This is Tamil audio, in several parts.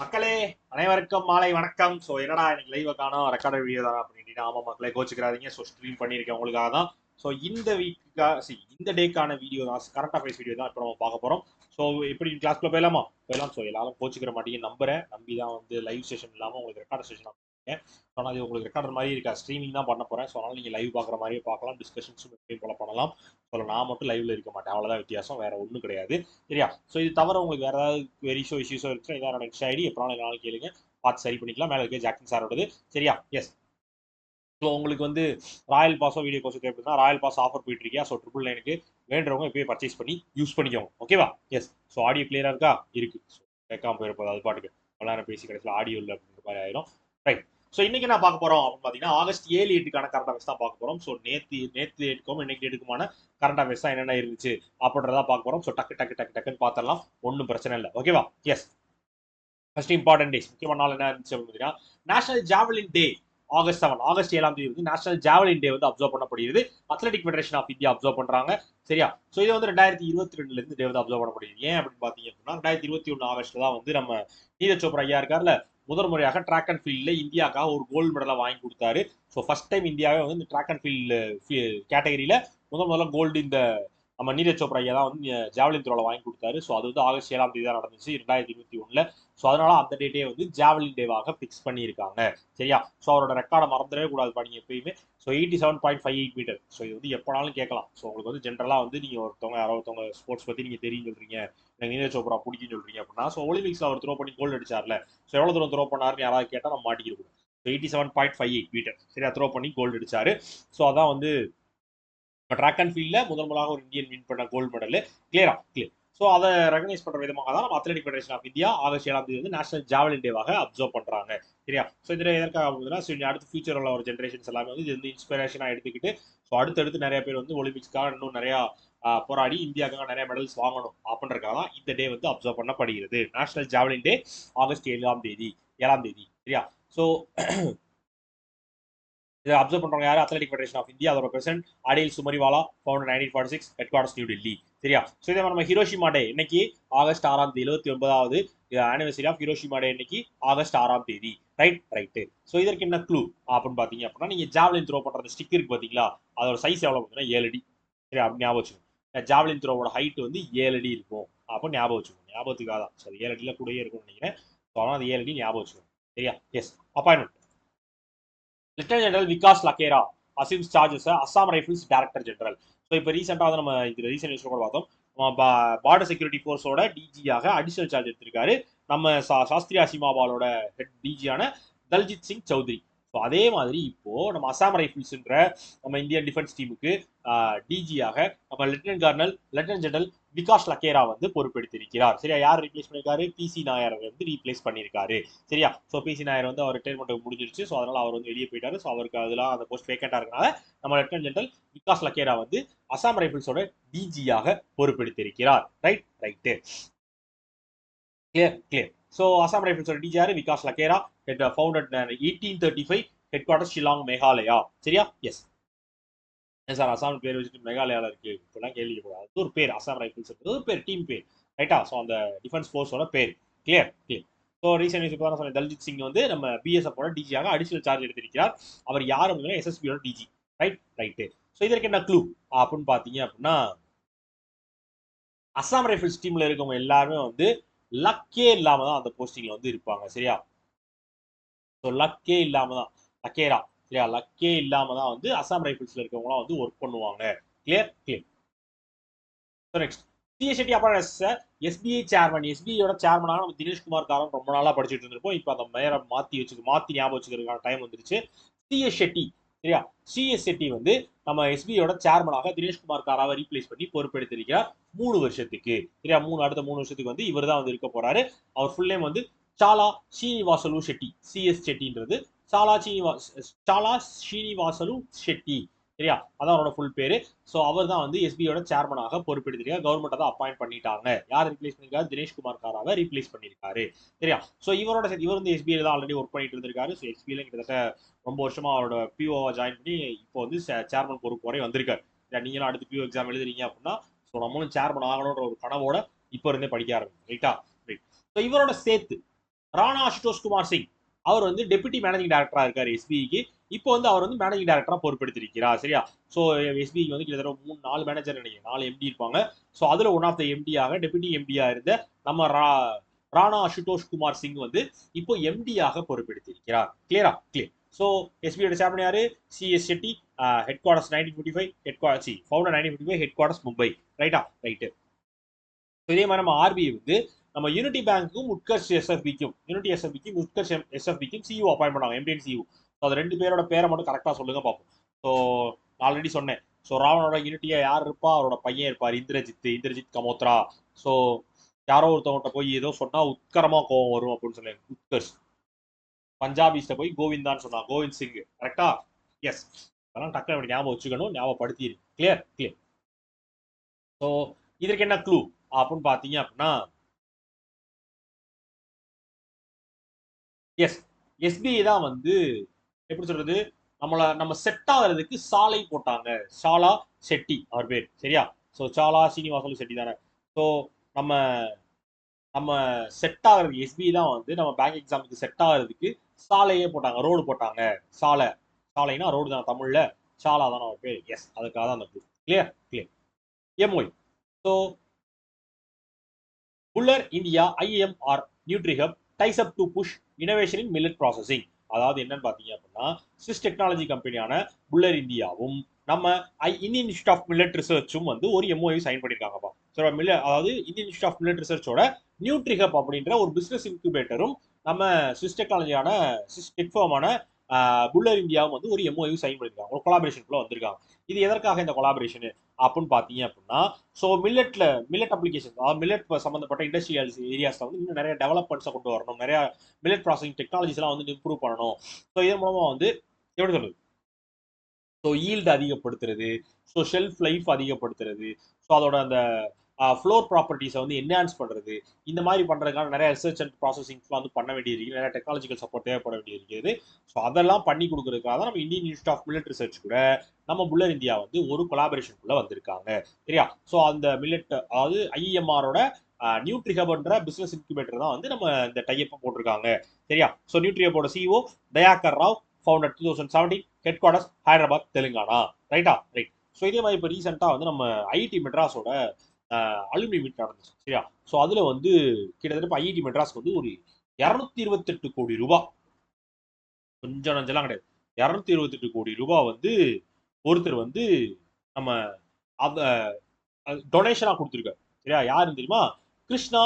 மக்களே, அனைவருக்கும் மாலை வணக்கம். ஸோ என்னடா இன்னைக்கு லைவ் காணோம், ரெக்கார்டட் வீடியோ தானா அப்படின்னு ஆமா மக்களே கோச்சுக்கிறாதீங்க. ஸோ ஸ்ட்ரீம் பண்ணியிருக்கேன் உங்களுக்காக தான். ஸோ இந்த வீக்காக இந்த டேக்கான வீடியோ தான், கரண்ட் அஃபேர்ஸ் வீடியோ தான் இப்போ நம்ம பார்க்க போகிறோம். ஸோ எப்படி கிளாஸ்க்குள்ள போயிடலாமா? போயிடலாம். ஸோ எல்லாரும் கோச்சுக்கிற மாட்டேங்க நம்புறேன். நம்பி தான் வந்து லைவ் செஷன் இல்லாமல் உங்களுக்கு ரெக்கார்ட் செஷன் ஆனால் இது உங்களுக்கு ரெக்கார்டர் மாதிரி இருக்கா, ஸ்ட்ரீமிங் தான் பண்ண போகிறேன். ஸோ அதனால் நீங்கள் லைவ் பார்க்குற மாதிரியே பார்க்கலாம், டிஸ்கஷன்ஸும் எப்பயும் போல பண்ணலாம். ஸோ நான் மட்டும் லைவ்ல இருக்க மாட்டேன், அவ்வளோதான் வித்தியாசம், வேற ஒன்றும் கிடையாது. சரியா? ஸோ இது தவிர உங்களுக்கு வேற ஏதாவது வெரிஷோ இஷ்யூஸோ இருந்துச்சுன்னா இதான் நெக்ஸ்ட் ஐடி எப்பனாலும் என்னாலும் கேளுங்க, பார்த்து சரி பண்ணிக்கலாம். மேலே இருக்க ஜாக்சன் சாரோடது. சரியா? எஸ். ஸோ உங்களுக்கு வந்து ராயல் பாஸோ வீடியோ கோஸோ தேவைப்படுதுன்னா ராயல் பாஸ் ஆஃபர் போயிட்டு இருக்கியா? ஸோ ட்ரிபிள் நைனுக்கு வேண்டவங்க இப்போயே பர்ச்சேஸ் பண்ணி யூஸ் பண்ணிக்கோங்க. ஓகேவா? எஸ். ஸோ ஆடியோ கிளியரா இருக்கா? இருக்கு. ஸோ கேட்காம போயிருப்போது அது பாட்டுக்கு எல்லாரும் பேசி கடைசியில் ஆடியோ இல்லை அப்படின்ற மாதிரி ஆயிரும். ரைட். ஸோ இன்னைக்கு நான் பார்க்க போறோம் அப்படின்னு பார்த்தீங்கன்னா ஆகஸ்ட் 7-8க்கான கரண்ட் அஃபேர்ஸ் தான் பார்க்க போறோம். ஸோ நேற்று டேட்டுக்கும் இன்னைக்கு டேட்டுக்குமான கரண்ட் அஃபேர்ஸ் தான் என்னென்ன இருந்துச்சு அப்படின்றத பார்க்க போறோம். ஸோ டக்கு டக்கு டக்கு டக்குன்னு பார்த்துடலாம், ஒன்றும் பிரச்சனை இல்லை. ஓகேவா? எஸ். ஃபர்ஸ்ட் இம்பார்ட்டன்ட் டேஸ், முக்கியமான நாள் என்ன இருந்துச்சு அப்படின்னா நேஷனல் ஜாவலின் டே. ஆகஸ்ட் 7 வந்து நேஷனல் ஜாவலின் டே வந்து அப்சர்வ் பண்ணப்படுகிறது. Athletic federation of India observe பண்றாங்க. சரியா? ஸோ இது வந்து 2022 இருந்து டே வந்து அப்சர்வ் பண்ணப்படுகிறது. ஏன் அப்படின்னு பாத்தீங்க அப்படின்னா 2021 ஆகஸ்ட்ல தான் வந்து நம்ம நீரஜ் சோப்ரா ஐயா இருக்காருல்ல, முதல் முறையாக ட்ராக் அண்ட் ஃபீல்ட்ல இந்தியாக்காக ஒரு கோல்டு மெடலை வாங்கி கொடுத்தாரு. ஸோ ஃபர்ஸ்ட் டைம் இந்தியாவே வந்து இந்த ட்ராக் அண்ட் ஃபீல்டு கேட்டகரியில முதல்ல கோல்டு இந்த நம்ம நீரஜ் சோப்ரா ஐயா தான் வந்து ஜாவலின் த்ரோல வாங்கி கொடுத்தாரு. ஸோ அது வந்து ஆகஸ்ட் 7 தான் நடந்துச்சு 2021. ஸோ அதனால அந்த டேட்டே வந்து ஜாவலின் டேவாக ஃபிக்ஸ் பண்ணியிருக்காங்க. சரியா? ஸோ அவரோட ரெக்கார்டை மறந்துடவே கூடாது நீங்க எப்பயுமே. So 87.58 metre. ஸோ இது வந்து எப்போனாலும் கேட்கலாம். ஸோ உங்களுக்கு வந்து ஜென்ரலாக வந்து நீங்க ஒருத்தவங்க யாரோ ஒருத்தவங்க ஸ்போர்ட்ஸ் பத்தி நீங்க தெரியும் சொல்றீங்க, எனக்கு நீரஜ் சோப்ரா பிடிக்கும் சொல்றீங்க அப்படின்னா, ஸோ ஒலிம்பிக்ஸ்ல அவர் த்ரோ பண்ணி கோல்டு அடிச்சார்ல, ஸோ எவ்வளவு தூரம் த்ரோ பண்ணாருன்னு யாராவது கேட்டா நம்ம மாட்டிக்கிறோம். 87.58 மீட்டர் சரியா த்ரோ பண்ணி கோல்டு அடிச்சாரு. ஸோ அதான் வந்து ட்ராக் அண்ட் ஃபீல்ட்ல முதலாக ஒரு இந்தியன் வின் பண்ண கோல்டு மெடல். கிளியரா? கிளியர். ஸோ அதை ரெகனைஸ் பண்ற விதமாக தான் நம்ம athletic federation of India August 7 வந்து நேஷனல் ஜாவலின் டேவாக அப்சர்வ் பண்றாங்க. சரியா? ஸோ இதில் எதற்காக அப்படின்னா அடுத்த ஃபியூச்சர் உள்ள ஒரு ஜென்ரேஷன்ஸ் எல்லாமே வந்து இது வந்து இன்ஸ்பிரேஷனாக எடுத்துக்கிட்டு ஸோ அடுத்தடுத்து நிறைய பேர் வந்து ஒலிம்பிக்ஸ்க்காக இன்னும் நிறைய போராடி இந்தியாவுக்காக நிறைய மெடல்ஸ் வாங்கணும் அப்படின்றக்காக தான் இந்த டே வந்து அப்சர்வ் பண்ணப்படுகிறது. நேஷனல் ஜாவலின் டே ஆகஸ்ட் 7 சரியா? ஸோ இதை அப்சர்வ் பண்றவங்க யாரு? Athletic federation of India. அதோட president Adille Sumariwalla, founder 1946, headquarters new Delhi. சரியா? ஸோ இதே நம்ம ஹிரோஷிமா டே இன்னைக்கு ஆகஸ்ட் 6 79வது ஆனிவர்சரி ஆஃப் ஹிரோஷிமா டே இன்னைக்கு ஆகஸ்ட் 6. ரைட்டு. ஸோ இதற்கு என்ன க்ளூ அப்படின்னு பாத்தீங்க அப்படின்னா, நீங்க ஜாவலின் த்ரோ பண்ற ஸ்டிக் இருக்கு பாத்தீங்களா, அதோட சைஸ் எவ்வளவு பார்த்தீங்கன்னா 7 அடி. சரி, அப்படி ஞாபகம் வச்சுக்கோங்க. ஜாவலின் த்ரோவோட ஹைட் வந்து 7 அடி இருக்கும். அப்போ ஞாபகம் வச்சுக்கோங்க, ஞாபகத்துக்காக தான். சரி, 7 அடியில கூடயே இருக்கும்னு நினைக்கிறேன். ஸோ ஆனால் அது 7 அடி ஞாபகம் வச்சுக்கோங்க. சரியா? Yes. Appointment lieutenant general Vikas Lakhera assumes charges Assam rifles director general. So இப்போ ரீசெண்டாக வந்து நம்ம இது ரீசெண்ட் நியூஸ் கூட பார்த்தோம், பார்டர் செக்யூரிட்டி ஃபோர்ஸோட டிஜியாக அடிஷனல் சார்ஜ் எடுத்திருக்காரு நம்ம சாஸ்திரி அசிமாபாலோட ஹெட் டிஜியான தல்ஜித் சிங் சௌத்ரி. ஸோ அதே மாதிரி இப்போ நம்ம அஸ்ஸாம் ரைஃபிள்ஸ்ன்ற நம்ம இந்தியன் டிஃபென்ஸ் டீமுக்கு டிஜியாக நம்ம லெப்டினன்ட் ஜெனரல் விகாஷ் லக்கேரா வந்து பொறுப்பெடுத்திருக்கிறார். சரியா? யார் ரீப்ளேஸ் பண்ணிருக்காரு? பிசி நாயர் வந்து ரீப்ளேஸ் பண்ணியிருக்காரு. சரியா? ஸோ பிசி நாயர் வந்து அவர் ரிட்டைர்மெண்ட் முடிஞ்சிருச்சு. ஸோ அதனால அவர் வந்து வெளியே போயிட்டாரு. ஸோ அவருக்கு அதெல்லாம் அந்த போஸ்ட் வேக்கண்டா இருக்கனால நம்ம லெப்டினன்ட் ஜெனரல் விகாஸ் லக்கேரா வந்து அசாம் ரைபிள்ஸோட டிஜியாக பொறுப்பெடுத்திருக்கிறார். ரைட்டு. கிளியர். ஸோ அசாம் ரைபிள்ஸோட டிஜி யாரு? Vikas Lakhera. Founded 1835, headquarter Shillong Meghalaya. சரியா? எஸ். சார் அசாம் பேர் வச்சுட்டு மேகாலயால இருக்கு இப்பெல்லாம் கேள்விப்படாது. அது ஒரு பேர், அசாம் ரைபிள்ஸ் ஒரு பேர், டீம் பேர். ரைட்டா? ஸோ அந்த டிஃபென்ஸ் ஃபோர்ஸோட பேர். கிளியர். ஸோ ரீசெண்ட் நியூஸ் இப்போ சொன்ன தல்ஜித் சிங் வந்து நம்ம பிஎஸ்எஃப் டிஜியாக அடிஷனல் சார்ஜ் எடுத்திருக்கிறார். அவர் யார் அப்படின்னா எஸ்எஸ்பியோட டிஜி. ரைட்டு. ஸோ இதற்கு என்ன க்ளூ அப்படின்னு பார்த்தீங்க அப்படின்னா, அசாம் ரைபிள்ஸ் டீம்ல இருக்கவங்க எல்லாருமே வந்து லக்கே இல்லாம தான் அந்த போஸ்டிங்ல வந்து இருப்பாங்க. சரியா? ஸோ லக்கே இல்லாம தான் லக்கேரா. சரியா? லக்கே இல்லாம தான் வந்து அசாம் ரைபிள்ஸ்ல இருக்கவங்களாம் வந்து ஒர்க் பண்ணுவாங்க. Clear. So next CS Shetty அப்புறம் எஸ்பிஐ சேர்மன். எஸ்பிஐயோட சேர்மனாக நம்ம தினேஷ்குமார் காரன் ரொம்ப நாளா படிச்சுட்டு இருந்திருப்போம். இப்போ அந்த மேயரை மாத்தி ஞாபகம் வச்சுக்கிறதுக்கான டைம் வந்துருச்சு. சிஎஸ் ஷெட்டி. சரியா? சிஎஸ் ஷெட்டி வந்து நம்ம எஸ்பிஐயோட சேர்மனாக தினேஷ்குமார் காராவை ரீப்ளேஸ் பண்ணி பொறுப்பெடுத்திருக்கிறார் 3 வருஷத்துக்கு. சரியா? அடுத்த 3 வருஷத்துக்கு வந்து இவர் தான் வந்து இருக்க போறாரு. அவர் ஃபுல் நேம் வந்து சாலா ஸ்ரீனிவாசலு ஷெட்டி. சிஎஸ் ஷெட்டின்றது சாலா ஸ்ரீனிவாசலு ஷெட்டி. சரியா? அதான் அவரோட ஃபுல் பேரு. ஸோ அவர் தான் வந்து எஸ்பியோட சேர்மனாக பொறுப்பெடுத்திருக்காரு. கவர்மெண்ட் தான் அப்பாயிண்ட் பண்ணிட்டாங்க. யார் ரீப்ளேஸ் பண்ணிருக்காரு? தினேஷ்குமார் காராவை ரீப்ளேஸ் பண்ணிருக்காரு. சரியா? ஸோ இவர் வந்து எஸ்பிஐ தான் ஆல்ரெடி ஒர்க் பண்ணிட்டு இருந்திருக்காரு. ஸோ எஸ்பிஐல கிட்டத்தட்ட ரொம்ப வருஷமா அவரோட பிஓ ஜாயின் பண்ணி இப்போ வந்து சேர்மன் பொறுப்பு வரை வந்திருக்காரு. நீங்களும் அடுத்து பிஓ எக்ஸாம் எழுதுறீங்க அப்படின்னா ஸோ நம்மளும் சேர்மன் ஆகணுன்ற ஒரு கனவோட இப்போ இருந்தே படிக்க ஆரம்பிக்கும். ரைட்டா? ரைட். ஸோ இவரோட சேர்த்து ராணா அசுதோஷ் குமார் சிங் அவர் வந்து டெபுட்டி மேனேஜிங் டைரக்டரா இருக்காரு எஸ்பிஐக்கு. இப்போ வந்து அவர் வந்து மேனேஜிங் டைரக்டரா பொறுப்பெடுத்திருக்கிறார். சரியா? ஸோ எஸ்பிஐக்கு வந்து கிட்டத்தட்ட 3-4 மேனேஜர் நினைக்கிறேன், 4 எம்டி இருப்பாங்க. ஸோ அதுல ஒன் ஆஃப் த எம்டியாக டெபுட்டி எம்டியா இருந்த நம்ம ராணா அசுதோஷ் குமார் சிங் வந்து இப்போ எம்டியாக பொறுப்பெடுத்திருக்கிறார். கிளியரா? கிளியர். ஸோ எஸ்பிஐயோட சேர்மன் யாரு? CS Shetty. Head quarters 1955, head quarters founder 1955, head quarters Mumbai. ரைட்டா? ரைட்டு. இதே மாதிரி நம்ம ஆர்பிஐ வந்து நம்ம unity பேங்க்கும் Utkarsh எஸ்எஃபிக்கும் Utkarsh எஸ்எஃபிக்கும் CEO appoint பண்ணாங்க, எம்டிஎன் சிஇஓ. ஸோ அது 2 பேரோட பேரை மட்டும் கரெக்டாக சொல்லுங்க பார்ப்போம். ஸோ நான் ஆல்ரெடி சொன்னேன். ஸோ ராவனோட யூனிட்டியா யார் இருப்பா? அவரோட பையன் இருப்பார், இந்திரஜித் கமோத்ரா. ஸோ யாரோ ஒருத்தவங்கிட்ட போய் ஏதோ சொன்னா உட்கரமா கோவம் வரும் அப்படின்னு சொல்லி உட்கர்ஷ். பஞ்சாபிஸ்ட போய் கோவிந்தான்னு சொன்னா, கோவிந்த் சிங். கரெக்டா? எஸ். அதெல்லாம் டக்குனு அப்படி ஞாபகம் வச்சுக்கணும், ஞாபகப்படுத்தி. கிளியர்? கிளியர். ஸோ இதற்கு என்ன க்ளூ அப்படின்னு பாத்தீங்க அப்படின்னா, எஸ், எஸ்பிஐ தான் வந்து எப்படி சொல்றது, நம்ம செட் ஆகிறதுக்கு சாலை போட்டாங்க. சாலா செட்டி அவர் பேர். சரியா? ஸோ சாலா சீனிவாசலு செட்டி தானே. ஸோ நம்ம நம்ம செட் ஆகிறதுக்கு எஸ்பிஐ தான் வந்து நம்ம பேங்க் எக்ஸாமுக்கு செட் ஆகிறதுக்கு சாலையே போட்டாங்க, ரோடு போட்டாங்க. சாலைனா ரோடு தான் தமிழ்ல. சாலா தானே அவர் பேர். எஸ், அதுக்காக தான் அந்த ப்ரூஃப். கிளியர்? கிளியர். எம்ஒய். ஸோ புல்லர் India IMR Nutrihub ties up to push innovation in millet processing. அதாவது என்னன்னு பாத்தீங்க அப்படின்னா, ஸ்விஸ் டெக்னாலஜி கம்பெனியான புல்லர் இந்தியாவும் நம்ம இந்தியன் இன்ஸ்டியூட் ஆஃப் மில்லட் ரிசர்ச்சும் வந்து ஒரு எம்ஓயு சைன் பண்ணிருக்காங்கப்பா. அதாவது இந்தியன் இன்ஸ்டியூட் ஆஃப் மில்லட் ரிசர்ச்சோட நியூட்ரிஹப் அப்படின்ற ஒரு பிசினஸ் இன்குபேட்டரும் நம்ம ஸ்விஸ் டெக்னாலஜியான ஸ்விஸ் டெக் ஃபார்மான புல்லர் இந்தியாவும் வந்து ஒரு எம்ஓயு சைன் பண்ணிருக்காங்க, ஒரு கொலாபரேஷனுக்குள்ள வந்திருக்காங்க. இது எதற்காக இந்த கொலாபரேஷன் அப்படின்னு பாத்தீங்க அப்படின்னா, ஸோ மில்லட் அப்ளிகேஷன், அதாவது மில்லட் சம்பந்தப்பட்ட இண்டஸ்ட்ரியல் ஏரியாஸ்ல வந்து இன்னும் நிறைய டெவலப்மெண்ட்ஸை கொண்டு வரணும், நிறைய மில்லட் ப்ராசஸிங் டெக்னாலஜிஸ் எல்லாம் வந்து இம்ப்ரூவ் பண்ணணும். ஸோ இதன் மூலமா வந்து எப்படி சொல்றது, ஸோ ஈல்டு அதிகப்படுத்துறது, ஸோ ஷெல்ஃப் லைஃப் அதிகப்படுத்துறது, ஸோ அதோட அந்த ஃப்ளோர் ப்ராப்பர்ட்டிஸை வந்து என்ஹான்ஸ் பண்ணுறது, இந்த மாதிரி பண்ணுறதுக்கான நிறைய ரிசர்ச் அண்ட் ப்ராசஸிங்ஸ்லாம் வந்து பண்ண வேண்டியிருக்கு, நிறைய டெக்னாலஜிக்கல் சப்போர்ட் தேவைப்பட வேண்டியிருக்கிறது. ஸோ அதெல்லாம் பண்ணி கொடுக்கறதுக்காக தான் நம்ம Indian institute of millet research கூட நம்ம புல்லர் இந்தியா வந்து ஒரு கொலாபரேஷனுக்குள்ள வந்திருக்காங்க. சரியா? ஸோ அந்த மில்லட், அதாவது ஐஎம்ஆரோட நியூட்ரிஹப்ன்ற பிசினஸ் இன்குபேட்டர் தான் வந்து நம்ம இந்த டைப்பை போட்டிருக்காங்க. சரியா? ஸோ நியூட்ரிஹப்போட CEO Dayakar Rao, founder 2017, headquarters Hyderabad, Telangana. ரைட்டா? ரைட். ஸோ இதே மாதிரி இப்போ ரீசெண்டாக வந்து நம்ம ஐஐடி மெட்ராஸோட அலுமினி மீட் நடந்துச்சு. சரியா? ஸோ அதுல வந்து கிட்டத்தட்ட ஐஐடி மெட்ராஸ்க்கு வந்து ஒரு 228 கோடி ரூபாய், கொஞ்சம் நஞ்செல்லாம் கிடையாது, 228 கோடி ரூபாய் வந்து ஒருத்தர் வந்து நம்ம அத டொனேஷனா கொடுத்துருக்காரு. சரியா? யாருன்னு தெரியுமா? கிருஷ்ணா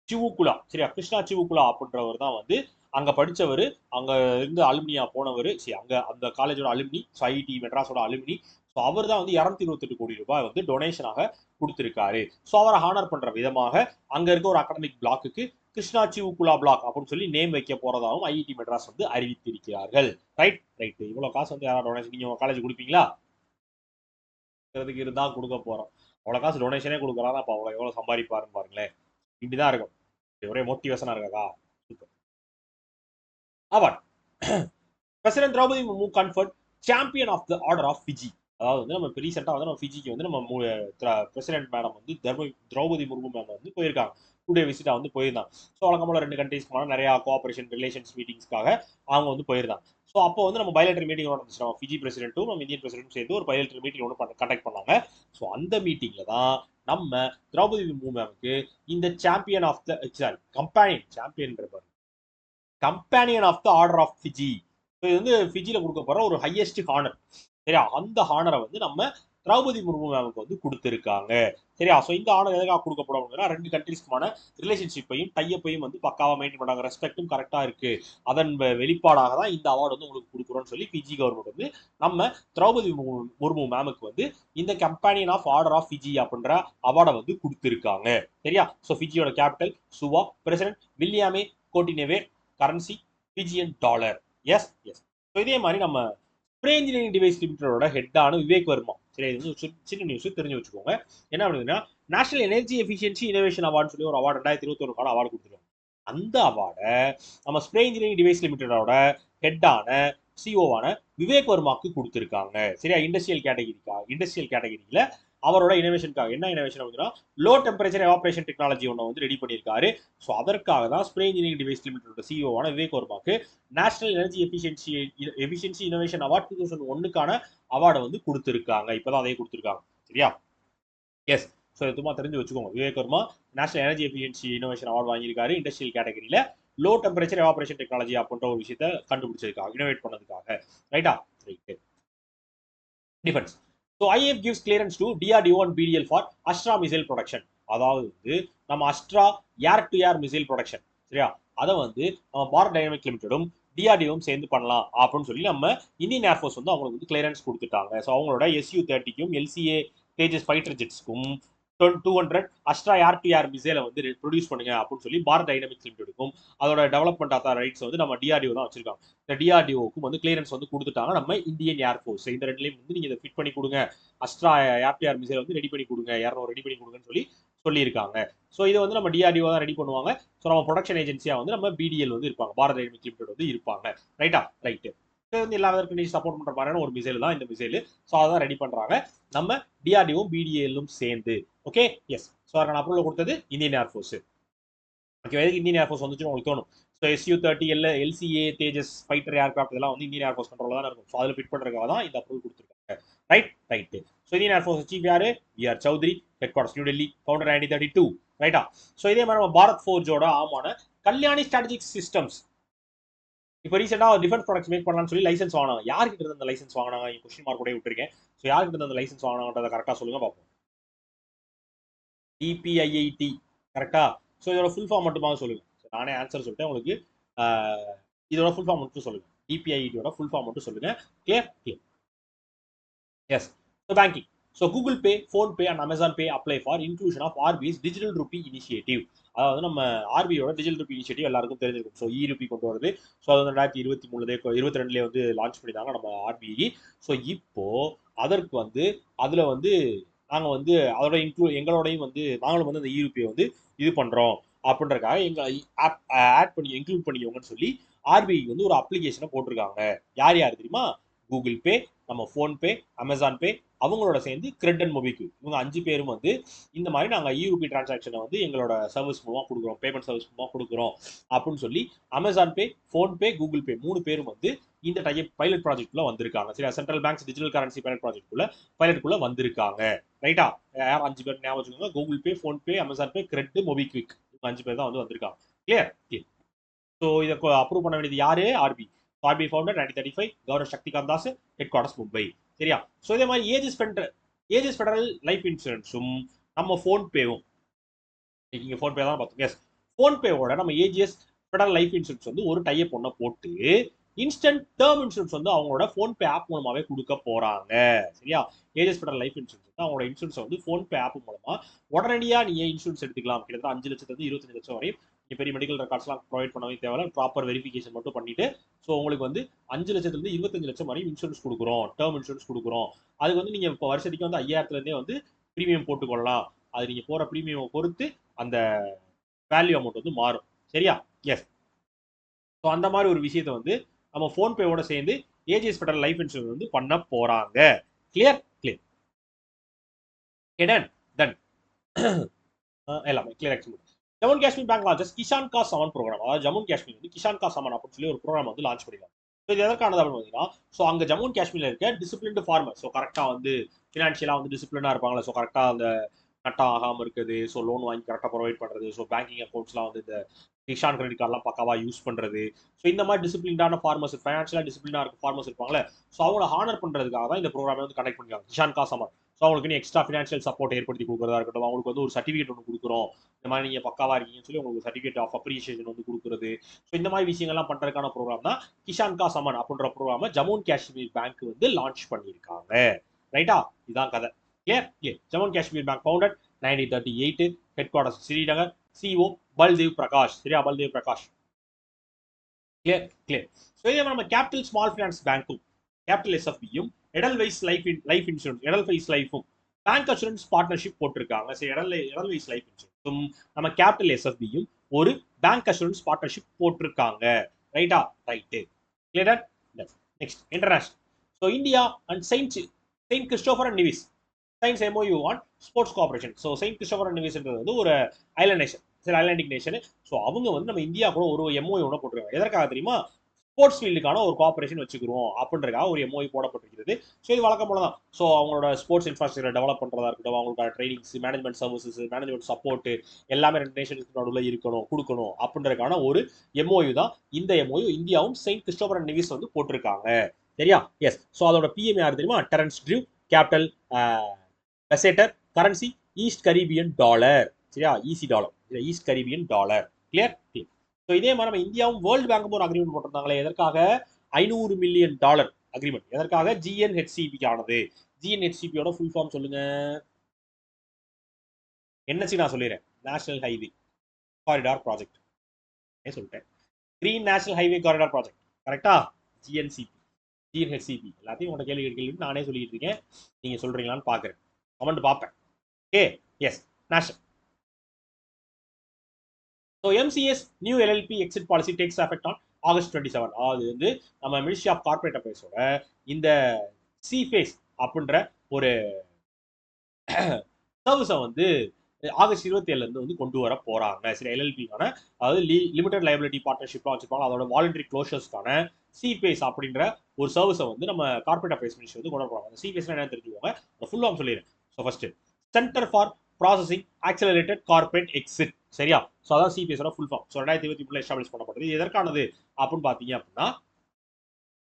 சிவுகுலா. சரியா? கிருஷ்ணா சிவுகுலா அப்படின்றவர் தான் வந்து அங்க படிச்சவர், அங்க இருந்து அலுமினியா போனவர். சரி, அங்க அந்த காலேஜோட அலுமினி, ஐஐடி மெட்ராஸோட அலுமினி. ஸோ அவர் தான் வந்து 228 கோடி ரூபாய் வந்து டொனேஷனாக கொடுத்திருக்காரு. ஸோ அவரை ஹானர் பண்ற விதமாக அங்க இருக்க ஒரு அகாடமிக் பிளாக்குக்கு கிருஷ்ணா சிவுகுலா பிளாக் அப்படின்னு சொல்லி நேம் வைக்க போறதாகவும் ஐஐடி மெட்ராஸ் வந்து அறிவித்திருக்கிறார்கள். ரைட்? ரைட். இவ்வளவு காசு வந்து யாராவது டொனேஷன் நீங்க உங்க காலேஜ் கொடுப்பீங்களா? இருந்தா கொடுக்க போறோம். அவ்வளவு காசு டொனேஷனே கொடுக்குறாங்க, அப்ப அவ்வளவு எவ்வளவு சம்பாதிப்பாருன்னு பாருங்களேன். இப்படிதான் இருக்கும். ஒரே மோட்டிவேஷனா இருக்காக்கா. Award. President Droupadi Murmu conferred companion of the order of Fiji. அதாவது வந்து நம்ம ரீசெண்டாக வந்து நம்ம ஃபிஜிக்கு வந்து நம்ம பிரசிடென்ட் மேடம் வந்து திரௌபதி முர்மு மேம் வந்து போயிருக்காங்க, 2 டே விசிட்டா வந்து போயிருந்தாங்க. ஸோ வழக்கம்போல 2 கண்ட்ரீஸ்க்கான நிறைய கோஆபரேஷன் ரிலேஷன்ஸ் மீட்டிங்ஸ்க்காக அவங்க வந்து போயிருந்தாங்க. ஸோ அப்போ வந்து நம்ம பைலேட்டர் மீட்டிங் நடந்துச்சு, நம்ம ஃபிஜி பிரசிடென்ட்டும் நம்ம இந்தியன் பிரசிடென்ட்டும் சேர்ந்து ஒரு பைலேட்டர் மீட்டிங் ஒன்று கண்டக்ட் பண்ணாங்க. ஸோ அந்த மீட்டிங்ல தான் நம்ம திரௌபதி முர்மு மேமுக்கு இந்த champion of the companion of the order of Fiji, இது வந்து ஃபிஜில கொடுக்க போற ஒரு ஹையஸ்ட் ஹானர். சரியா? அந்த ஹானரை வந்து நம்ம திரௌபதி முர்மு மேமுக்கு வந்து கொடுத்துருக்காங்க. சரியா? ஸோ இந்த ஆனர் எதுக்காக கொடுக்கப்படும் அப்படின்னா, 2 கண்ட்ரீஸ்க்குமான ரிலேஷன்ஷிப்பையும் டைப்பையும் வந்து பக்காவா மெயின்டைன் பண்ணாங்க, ரெஸ்பெக்டும் கரெக்டா இருக்கு, அதன் வெளிப்பாடாக தான் இந்த அவார்டு வந்து உங்களுக்கு கொடுக்குறோம்னு சொல்லி ஃபிஜி கவர்மெண்ட் வந்து நம்ம திரௌபதி முர்மு மேமுக்கு வந்து இந்த companion of order of Fiji அப்படின்ற அவார்டை வந்து கொடுத்துருக்காங்க. சரியா? ஸோ ஃபிஜியோட capital Suva, president Wiliame Katonivere, currency FJD dollar. Yes, yes. So இதே மாதிரி நம்ம ஸ்ப்ரே இன்ஜினியரிங் டிவைஸ் லிமிடெடோட ஹெட்டான விவேக் வர்மா. சரி, இது வந்து சின்ன நியூஸ், தெரிஞ்சு வச்சுக்கோங்க. என்ன அப்படின்னா, national energy efficiency innovation award சொல்லி ஒரு அவார்டு 2021 அவார்டு கொடுத்துருக்காங்க. அந்த அவார்டை நம்ம ஸ்ப்ரே இன்ஜினியரிங் டிவைஸ் லிமிடெடோட ஹெட்டான சிஓவான விவேக் வர்மாக்கு கொடுத்துருக்காங்க. சரியா? இண்டஸ்ட்ரியல் கேட்டகிரியில அவரோட இனோவேஷனுக்காக. என்ன இனோவேஷன் அப்படின்னா லோ டெம்பரேச்சர் எவாபரேஷன் டெக்னாலஜி ஒன்று வந்து ரெடி பண்ணியிருக்காரு. ஸோ அதற்காக தான் ஸ்ப்ரே இன்ஜினியரிங் டிவைஸ் லிமிடெட் சிஇஓவான விவேக் வர்மாக்கு national energy efficiency innovation award 2001க்கான அவார்டை வந்து கொடுத்துருக்காங்க. இப்போதான் அதையே கொடுத்துருக்காங்க. சரியா? எஸ். ஸோ இதுமா தெரிஞ்சு வச்சுக்கோங்க. Vivek Verma national energy efficiency innovation award வாங்கியிருக்காரு இண்டஸ்ட்ரியல் கேட்டகரியில லோ டெம்பரேச்சர் எவாபரேஷன் டெக்னாலஜி அப்படின்ற ஒரு விஷயத்தை கண்டுபிடிச்சிருக்காங்க, இனோவேட் பண்ணதுக்காக. ரைட்டா? Right. Defence. So IAF gives clearance to DRDO and BDL for Astra missile production. அதாவது வந்து நம்ம Astra air to air missile production, சரியா, அதை வந்து நம்ம பாரத் டைனமிக் லிமிடெடும் டிஆர்டிஓவும் சேர்ந்து பண்ணலாம் அப்படின்னு சொல்லி நம்ம இந்தியன் ஏர்ஃபோர்ஸ் வந்து அவங்களுக்கு வந்து கிளியரன்ஸ் கொடுத்துட்டாங்க. ஸோ அவங்களோட SU-30க்கும் LCA தேஜஸ் ஃபைட்டர் ஜெட்ஸ்க்கும் 200 அஸ்ட்ரா ஏர் டு ஏர் மிசைலை வந்து ப்ரொடியூஸ் பண்ணுங்க அப்படின்னு சொல்லி பாரத் டைனமிக்ஸ் லிமிடெடுக்கும் அதோட டெவலப்மெண்ட் அத்தாரிட்டிஸ் வந்து நம்ம டிஆர்டிஓ தான் வச்சிருக்காங்க. இந்த டிஆர்டிஓக்கும் வந்து கிளியரன்ஸ் வந்து கொடுத்துட்டாங்க நம்ம இந்தியன் ஏர்ஃபோர்ஸ். இந்த ரெண்டுலையும் வந்து நீங்க இதை ஃபிட் பண்ணி கொடுங்க, Astra air to air missile வந்து ரெடி பண்ணி கொடுங்க, 200 ரெடி பண்ணி கொடுங்கன்னு சொல்லியிருக்காங்க. ஸோ இது வந்து நம்ம டிஆர்டிஓ தான் ரெடி பண்ணுவாங்க. ஸோ நம்ம ப்ரொடக்ஷன் ஏஜென்சியா வந்து நம்ம பிடிஎல் வந்து இருப்பாங்க, பாரத் டைனமிக் லிமிடெட் வந்து இருப்பாங்க. ரைட்டா? ரைட்டு. இது வந்து எல்லா விதற்கும் சப்போர்ட் பண்ற மாதிரியான ஒரு மிசைல் தான் இந்த மிசைல். ஸோ அதான் ரெடி பண்றாங்க நம்ம டிஆர்டிஓ பிடிஎல்லும் சேர்ந்து. Okay, yes. ஸோ அதுக்கான அப்ரூவல் கொடுத்தது இந்தியன் ஏர்ஃபோர்ஸ். ஓகே, எதுக்கு இந்தியன் ஏர்ஃபோர்ஸ் வந்துச்சு உங்களுக்கு தோணும். ஸோ SU-30 LCA Tejas fighter aircraft இதெல்லாம் வந்து இந்தியன் ஏர்ஃபோர்ஸ் கண்ட்ரோல தான் இருக்கும். ஸோ அதில் ஃபிட் பண்றதுக்காக தான் இந்த அப்ரூவல் கொடுத்துருக்காங்க. Right? Right. So Indian air force chief யாரு? VR Chaudhari, headquarters new Delhi, founder 1932. ரைட்டா? ஸோ இதே மாதிரி நம்ம பாரத் ஃபோர்ஜோட ஆமான கல்யாணி ஸ்ட்ராட்டஜிக் சிஸ்டம்ஸ் இப்போ ரீசெண்டாக டிஃபென்ஸ் ப்ராடக்ட்ஸ் மேக் பண்ணலாம்னு சொல்லி லைசன்ஸ் வாங்கினாங்க. யார்கிட்ட இருந்து அந்த லைசன்ஸ் வாங்கினாங்க? கொஸ்டின் மார்க் கூட விட்டுருக்கேன். ஸோ யார்கிட்ட இருந்து அந்த லைசன்ஸ் வாங்கினாங்கன்றதை கரெக்டாக சொல்லுங்க பார்ப்போம். DPIIT கரெக்டா? ஸோ இதோட ஃபுல் ஃபார்ம் மட்டுமாவது சொல்லுங்க. நானே ஆன்சர் சொல்லிட்டேன் உங்களுக்கு. இதோட ஃபுல் ஃபார்ம் மட்டும் சொல்லுங்க. DPIIT ஃபுல் ஃபார்ம் மட்டும் சொல்லுங்க. கிளியர்? Clear. Yes. So banking. So Google Pay, PhonePe and Amazon Pay apply for inclusion of RBI's digital rupee initiative. அதாவது நம்ம RBIயோட டிஜிட்டல் ரூபி இனிஷியேட்டிவ் எல்லாருக்கும் தெரிஞ்சிருக்கும். ஸோ ரூபி கொண்டு வருது. ஸோ அது வந்து 2023 வந்து லான்ச் பண்ணிட்டாங்க நம்ம RBI. ஸோ இப்போ அதற்கு வந்து அதில் வந்து நாங்கள் வந்து அதோட எங்களோடையும் வந்து நாங்களும் வந்து அந்த ரூபியை வந்து இது பண்ணுறோம் அப்படின்றக்காக எங்கள் ஆட் பண்ணி இன்க்ளூட் பண்ணிக்கோங்கன்னு சொல்லி RBI வந்து ஒரு அப்ளிகேஷனை போட்டிருக்காங்க. யார் யார் தெரியுமா? கூகுள் பே, நம்ம ஃபோன்பே, அமேசான் பே, அவங்களோட சேர்ந்து கிரெட் அண்ட் மொபிக்விக், இவங்க 5 பேரும் வந்து இந்த மாதிரி நாங்கள் ரூபி டிரான்சாக்ஷனை வந்து எங்களோட சர்வீஸ் மூலமாக கொடுக்குறோம், பேமெண்ட் சர்வீஸ் மூலமாக கொடுக்குறோம் அப்படின்னு சொல்லி அமேசான் பே, ஃபோன்பே, கூகுள் பே 3 பேரும் வந்து இந்த டைப் பைலட் ப்ராஜெக்ட்குள்ள வந்திருக்காங்க. சரி, சென்ட்ரல் பேங்க்ஸ் டிஜிட்டல் கரன்சி பைலட்குள்ள வந்திருக்காங்க. ரைட்டா? யார் 5 பேர் ஞாபகம் வச்சுக்கோங்க. கூகுள் பே, ஃபோன்பே, அமேசான் பே, கிரெட், மொபிக்விக் 5 பேர் தான் வந்து வந்திருக்காங்க. கிளியர்? கிளியர். ஸோ இதை அப்ரூவ் பண்ண வேண்டியது யாரு? RBI. RBI founder 1935, governor Shaktikant Das, head quarters Mumbai. சரியா? ஸோ இதே மாதிரி ஏஜஸ் ஃபெடரல் லைஃப் இன்சூரன்ஸும் நம்ம ஃபோன்பேவும், இங்கே ஃபோன்பே தான் பார்த்தோம். எஸ், ஃபோன்பேவோட நம்ம ஏஜிஎஸ் ஃபெடரல் லைஃப் இன்சூரன்ஸ் வந்து ஒரு டைப் ஒன்றை போட்டு இன்ஸ்டன்ட் டேர்ம் இன்சூரன்ஸ் வந்து அவங்களோட ஃபோன்பே ஆப் மூலமாகவே கொடுக்க போகிறாங்க. சரியா? ஏஜஸ் ஃபெடரல் லைஃப் இன்சூரன்ஸ் வந்து அவங்களோட இன்சூரன்ஸை வந்து ஃபோன்பே ஆப் மூலமாக உடனடியாக நீங்கள் இன்சூரன்ஸ் எடுத்துக்கலாம். கிட்டத்தட்ட 5 லட்சத்துலேருந்து 25 லட்சம் வரையும் பெரிய மெடிக்கல் ரெக்கார்ட்ஸ்லாம் ப்ரொவைட் பண்ணவே தேவையில்ல, ப்ராப்பர் வெரிஃபிகேஷன் மட்டும் பண்ணிட்டு ஸோ உங்களுக்கு வந்து 5 லட்சத்துலேருந்து 25 லட்சம் வரையும் இன்சூரன்ஸ் கொடுக்குறோம், டேர்ம் இன்சூரன்ஸ் கொடுக்குறோம். அதுக்கு வந்து நீங்கள் இப்போ வருஷத்துக்கு வந்து 5000லேருந்தே வந்து ப்ரீமியம் போட்டுக்கொள்ளலாம். அது நீங்கள் போகிற ப்ரீமியம் பொறுத்து அந்த வேல்யூ அமௌண்ட் வந்து மாறும். சரியா? எஸ். ஸோ அந்த மாதிரி ஒரு விஷயத்தை வந்து நம்ம ஃபோன்பேவோட சேர்ந்து ஏஜிஎஸ் ஃபெடரல் லைஃப் இன்சூரன்ஸ் வந்து பண்ண போறாங்க. கிளியர்? கிளியர். தென் எல்லாமே clear actually. Jammu and Kashmir bank launches Kisan ka Saman program. அதாவது ஜம்மு அண்ட் காஷ்மீர் வந்து கிஷான் கா சமன் அப்படின்னு சொல்லி ஒரு ப்ரோக்ராம் வந்து லான்ச் பண்ணிருக்காங்க. ஸோ இது எதற்கானது அப்படின்னு பார்த்தீங்கன்னா, ஸோ அங்கே ஜம்மு அண்ட் காஷ்மீர்ல இருக்க டிசிப்ளின்டு ஃபார்மர், ஸோ கரெக்டாக வந்து ஃபினான்ஷியலாக வந்து டிசிப்ளினாக இருப்பாங்களா, ஸோ கரெக்டாக அந்த கட்டம் ஆகாமல் இருக்குது, ஸோ லோன் வாங்கி கரெக்டாக ப்ரொவைட் பண்ணுறது, ஸோ பேங்கிங் அக்கௌண்ட்ஸ்லாம் வந்து இந்த கிஷான் கிரெடிட் கார்டெலாம் பக்காவாக யூஸ் பண்ணுறது, ஸோ இந்த மாதிரி டிசிப்ளின்டான ஃபார்மர்ஸ், ஃபைனான்ஷியலாக டிசிப்ளினாக இருக்க ஃபார்மர்ஸ் இருப்பாங்களே, ஸோ அவங்கள ஹானர் பண்ணுறதுக்காக தான் இந்த ப்ரோக்ராமை வந்து கனெக்ட் பண்ணிருக்காங்க கிஷான் கா சமன். ஸோ அவங்களுக்கு எக்ஸ்ட்ரா ஃபினான்ஷியல் சப்போர்ட் ஏற்படுத்தி கொடுக்குறதா இருக்கட்டும், அவங்களுக்கு வந்து ஒரு சர்டிஃபிகேட் ஒன்று கொடுக்குறோம், இந்த மாதிரி நீங்கள் பக்காவாக இருக்கீங்கன்னு சொல்லி உங்களுக்கு சர்டிஃபிகேட் ஆஃப் அப்ரிசியேஷன் வந்து கொடுக்குறது. ஸோ இந்த மாதிரி விஷயங்கள்லாம் பண்ணுறதுக்கான ப்ரோக்ராம் தான் கிஷான் கா சமன் அப்படின்ற ப்ரோக்ராமை ஜம்மு அண்ட் காஷ்மீர் பேங்க் வந்து லான்ச் பண்ணியிருக்காங்க. ரைட்டா? இதான் கதை. Clear? Clear. Jammu and Kashmir bank founded 1938, headquarters Srinagar, CEO Baldev Prakash. சரியா? Baldev Prakash. Clear? Clear. So இதே நம்ம கேபிட்டல் ஸ்மால் ஃபினான்ஸ் பேங்க்கும் கேபிட்டல் SFBயும் எடல்வைஸ் லைஃப் இன்சூரன்ஸ் எடல்வைஸ் லைஃபும் பேங்க் அஷூரன்ஸ் பார்ட்னர்ஷிப் போட்டிருக்காங்க. சரி, எடல்வைஸ் லைஃப் இன்சூரன்ஸும் நம்ம கேபிட்டல் SFBயும் ஒரு பேங்க் அஷூரன்ஸ் பார்ட்னர்ஷிப் போட்டிருக்காங்க. ரைட்டா? Right. Clear? Next international. So India and Saint Christopher and Nevis signs MoU on sports cooperation. So Saint Christopher and நிவிஸ்ன்றது வந்து ஒரு ஐலாண்ட் நேஷன், சரி ஐலாண்டிக் நேஷன். ஸோ அவங்க வந்து நம்ம இந்தியா கூட ஒரு எம்ஓயு ஒன்று போட்டிருக்காங்க. எதற்காக தெரியுமா? ஸ்போர்ட்ஸ் ஃபீல்டுக்கான ஒரு கோஆபரேஷன் வச்சுக்கிறோம் அப்படின்றக்காக ஒரு எம்ஓயு போடப்பட்டிருக்கிறது. ஸோ இது வழக்கம் போல தான். ஸோ அவங்களோட ஸ்போர்ட்ஸ் இன்ஃப்ராஸ்ட்ரக்சர் டெவலப் பண்ணுறதா இருக்கட்டும், அவங்களோட trainings, management services, management support எல்லாமே ரெண்டு நேஷனுக்கு நடுவில் இருக்கணும், கொடுக்கணும் அப்படின்றதுக்கான ஒரு எம்ஓயு தான் இந்த எம்ஓயு. இந்தியாவும் செயின்ட் கிறிஸ்டோபர் அண்ட் நிவிஸ் வந்து போட்டிருக்காங்க. சரியா? எஸ். ஸோ அதோட பிஎம் யார் தெரியுமா? Terrance Drew. Capital Basseterre. Currency East Caribbean dollar. சரியா? EC dollar, East Caribbean dollar. Clear? Clear. So இதே மாதிரி நம்ம இந்தியாவும் வேர்ல்டு பேங்க்கும் ஒரு அக்ரிமெண்ட் போட்டிருந்தாங்களே, எதற்காக? $500 மில்லியன் அக்ரிமெண்ட். எதற்காக? ஜிஎன்ஹெச்சிபி ஆனது. ஜிஎன்ஹெச்சிபியோட ஃபுல் ஃபார்ம் சொல்லுங்க. என்னச்சு நான் சொல்லிடுறேன். நேஷனல் ஹைவே காரிடார் ப்ராஜெக்ட் சொல்லிட்டேன். Green national highway corridor project. கரெக்டா? ஜிஎன்சிபி, ஜிஎன்ஹெச்சிபி எல்லாத்தையும் உங்களோட கேள்வி நானே சொல்லிட்டு இருக்கேன். நீங்க சொல்றீங்களான்னு பாக்குறேன், கமெண்ட் பார்ப்பேன். Okay. Yes. National. So MCS new LLP exit policy takes effect on August 27. அது வந்து நம்ம மினிஸ்ட்ரி ஆஃப் கார்பரேட் அஃபேர்ஸோட இந்த சிஃபேஸ் அப்படின்ற ஒரு சர்வீஸை வந்து ஆகஸ்ட் 27 இருந்து வந்து கொண்டு வர போறாங்க. சரி, எல்எல்பிக்கான அதாவது லிமிடெட் லைபிலிட்டி பார்ட்னர்ஷிப்லாம் வச்சிருப்பாங்க. அதோட வாலண்டரி க்ளோஷர்ஸ்க்கான சிபேஸ் அப்படின்ற ஒரு சர்வீஸை வந்து நம்ம கார்பரேட் அஃபேர்ஸ் மினிஸ்ட்ரி வந்து கொண்டு வர போறாங்க. அந்த சிபேஸ் என்ன தெரிஞ்சுக்கோங்க. ஃபுல் ஃபார்ம் சொல்லிடுறேன். So first centre for processing accelerated corporate exit. சரியா? ஸோ அதான் சிபிஎஸோட ஃபுல் ஃபார்ம். ஸோ 2023 எஸ்டாப்ளிஷ் பண்ணப்பட்டது. எதற்கானது அப்படின்னு பார்த்தீங்க அப்படின்னா,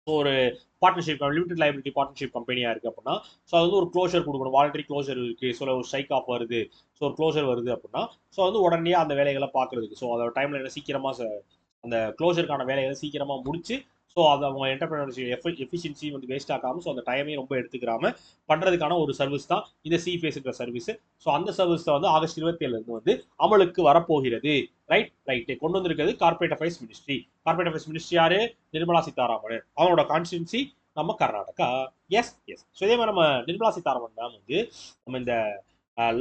ஒரு பார்ட்னர்ஷிப் லிமிடெட் லைபிலிட்டி பார்ட்னர்ஷிப் கம்பெனியா இருக்கு அப்படின்னா, ஸோ அது வந்து ஒரு க்ளோஷர் கொடுக்கணும். வாலண்டரி க்ளோஷர் இருக்கு. ஸோ ஒரு ஸ்ட்ரைக் ஆஃப் வருது, ஸோ ஒரு க்ளோஷர் வருது அப்படின்னா, ஸோ வந்து உடனே அந்த வேலைகளை பார்க்கறதுக்கு, ஸோ அதோட டைம்ல என்ன சீக்கிரமா அந்த க்ளோஷருக்கான வேலைகளை சீக்கிரமா முடிச்சு, ஸோ அது அவங்க என்டர்பிரினர்ஷிப் எஃபிஷியன்சி வந்து வேஸ்ட் ஆகாம, ஸோ அந்த டைமே ரொம்ப எடுத்துக்கிறாம பண்றதுக்கான ஒரு சர்வீஸ் தான் இந்த சிஃபேஸ்ன்ற சர்வீஸ். ஸோ அந்த சர்வீஸ் வந்து ஆகஸ்ட் 27 இருந்து வந்து அமலுக்கு வரப்போகிறது. ரைட் கொண்டு வந்திருக்கிறது corporate affairs ministry. Corporate affairs ministry யாரு? நிர்மலா சீதாராமன். அவங்களோட கான்ஸ்டிடன்சி நம்ம கர்நாடகா. எஸ். ஸோ இதே மாதிரி நம்ம நிர்மலா சீதாராமன் மேம் வந்து நம்ம இந்த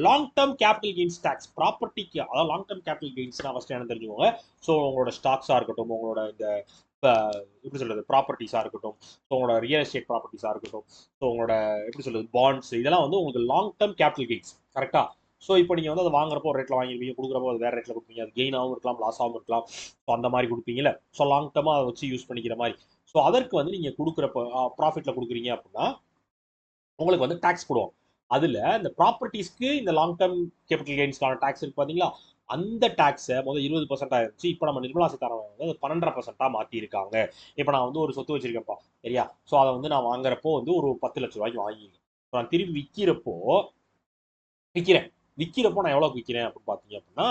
long term capital gains tax ப்ராப்பர்ட்டிக்கு, அதாவது லாங் டேர்ம் கேபிட்டல் கெயின்ஸ்னா ஃபர்ஸ்ட் என்ன தெரிஞ்சுக்கோங்க. ஸோ உங்களோட ஸ்டாக்ஸாக இருக்கட்டும், உங்களோட இந்த எப்படி சொல்றது ப்ராப்பர்ட்டிஸாக இருக்கட்டும், ஸோ உங்களோட ரியல் எஸ்டேட் ப்ராப்பர்ட்டிஸாக இருக்கட்டும், ஸோ உங்களோட எப்படி சொல்றது பாண்ட்ஸ், இதெல்லாம் வந்து உங்களுக்கு லாங் டேர்ம் கேபிட்டல் கெயின்ஸ். கரெக்டா? ஸோ இப்போ நீங்கள் வந்து அதை வாங்குறப்போ ஒரு ரேட்டில் வாங்கிருப்பீங்க, கொடுக்குறப்போ அது வேறு ரேட்டில் கொடுப்பீங்க. அது கெயினாகவும் இருக்கலாம், லாஸாகவும் இருக்கலாம். ஸோ அந்த மாதிரி கொடுப்பீங்கல்ல. ஸோ லாங் டேர்மாக அதை வச்சு யூஸ் பண்ணிக்கிற மாதிரி. ஸோ அதற்கு வந்து நீங்கள் கொடுக்குறப்ப ப்ராஃபிட்டில் கொடுக்குறீங்க அப்படின்னா உங்களுக்கு வந்து டேக்ஸ் போடுவோம். அதில் இந்த ப்ராப்பர்ட்டிஸ்க்கு இந்த லாங் டேர்ம் கேபிட்டல் கெயின்ஸ்க்கான டேக்ஸ் இருக்கு பார்த்தீங்களா, அந்த டேக்ஸை முதல் 20% ஆயிருச்சு. இப்போ நம்ம நிர்மலா சீதாராமன் வந்து 12.5% மாற்றிருக்காங்க. இப்போ நான் வந்து ஒரு சொத்து வச்சிருக்கேன்ப்பா, சரியா? ஸோ அதை வந்து நான் வாங்குறப்போ வந்து ஒரு 10 லட்ச ரூபாய்க்கு வாங்கிருக்கேன். நான் திரும்பி விற்கிறப்போ நான் எவ்வளோக்கு விற்கிறேன் அப்படின்னு பார்த்தீங்க அப்படின்னா,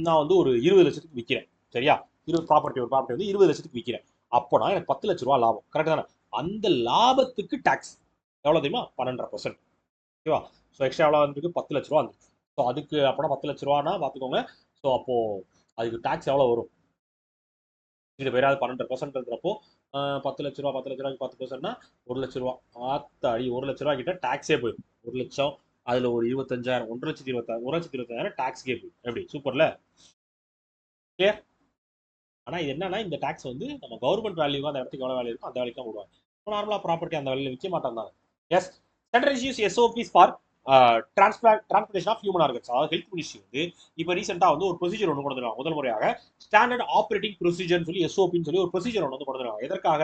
நான் வந்து ஒரு 20 லட்சத்துக்கு விற்கிறேன். சரியா? ஒரு ப்ராப்பர்ட்டி வந்து 20 லட்சத்துக்கு விற்கிறேன். அப்போனா எனக்கு 10 லட்ச ரூபா லாபம். கரெக்ட் தானே? அந்த லாபத்துக்கு டேக்ஸ் எவ்வளோ தெரியுமா? 12%. ஓகேவா? ஸோ எக்ஸ்ட்ரா எவ்வளோ வந்துருக்கு? 10 லட்ச ரூபா வந்துருக்கு. ஸோ அதுக்கு அப்போனா 10 லட்ச ரூபானா பார்த்துக்கோங்க. ஸோ அப்போ அதுக்கு டேக்ஸ் எவ்வளோ வரும்? இது பேராது 12%ன்றப்போ 10 லட்ச ரூபா 10% 1 லட்ச ரூபா. ஆத்தாடி 1 லட்ச ரூபா கிட்ட டேக்ஸே போயிடும். 1 லட்சம் அதுல ஒரு 25,000, 1,25,000 டேக்ஸ்க்கே போயிடும். எப்படி? சூப்பர்ல. கிளியர்? ஆனா இது என்னன்னா, இந்த டேக்ஸ் வந்து நம்ம கவர்மெண்ட் வேல்யூ அந்த இடத்துக்கு எவ்வளவு வேல்யூ இருக்கும் அந்த வேலைக்கு தான் விடுவாங்க. நார்மலா ப்ராப்பர்ட்டி அந்த வேலையில விற்க மாட்டாங்க. Yes. Central issues SOPs for transplantation of human organs. அதாவது ஹெல்த் மினிஸ்ட்ரி வந்து இப்போ ரீசெண்டா வந்து ஒரு ப்ரொசீஜர் ஒன்று கொண்டு வந்தாங்க. முதல் முறையாக ஸ்டாண்டர்ட் ஆப்ரேட்டிங் ப்ரொசீஜர்னு சொல்லி எஸ்ஓபின்னு சொல்லி ஒரு ப்ரொசீஜர் ஒன்று வந்து கொண்டு வந்தாங்க. எதற்காக?